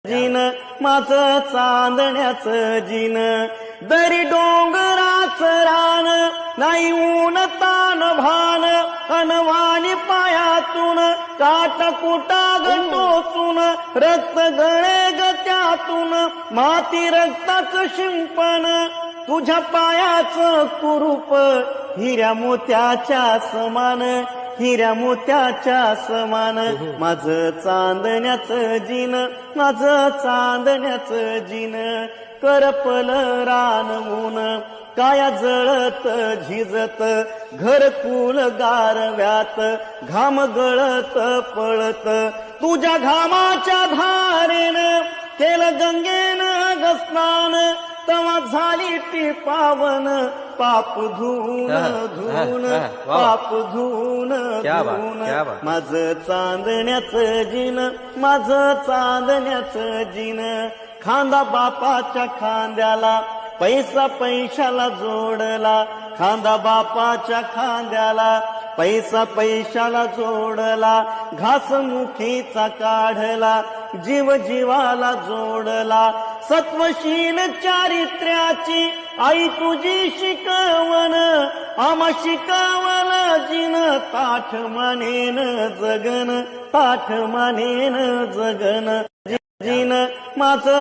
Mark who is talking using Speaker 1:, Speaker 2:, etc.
Speaker 1: जिन माझं चांदण्याचं जिन दरी डोंगराच रान नाही ऊन तान भान अनवानी पायातून काटा कुटा टोचून रक्त गळे गत्यातून माती रक्ताचं शिंपण तुझ्या पायाचं कुरूप हिऱ्या मोत्याच्या समान हिऱ्या मोत्याच्या समान माझं चांदण्याचं जिन माझं चांदण्याचं जिन करपल रान ऊन काया जळत झिजत घरकुल गारव्यात घाम गळत पळत तुझ्या घामाच्या धारेनं केलं गंगेनं गस्नान तवा झाली ती पावन पाप धुवून धुवून पाप धुवून धुवून माझं चांदण्याचं जिन माझं चांदण्याचं जिन खांदा बापाच्या खांद्याला पैसा पैशाला जोडला खांदा बापाच्या खांद्याला पैसा पैशाला जोडला घासमुखीचा काढला जीव जीवाला जोडला सत्वशील चारित्र्याची आई तुझी शिकवण आम्हा शिकवल जिन ताठ मानेन जगन ताठ मानेन जगन जिन माझं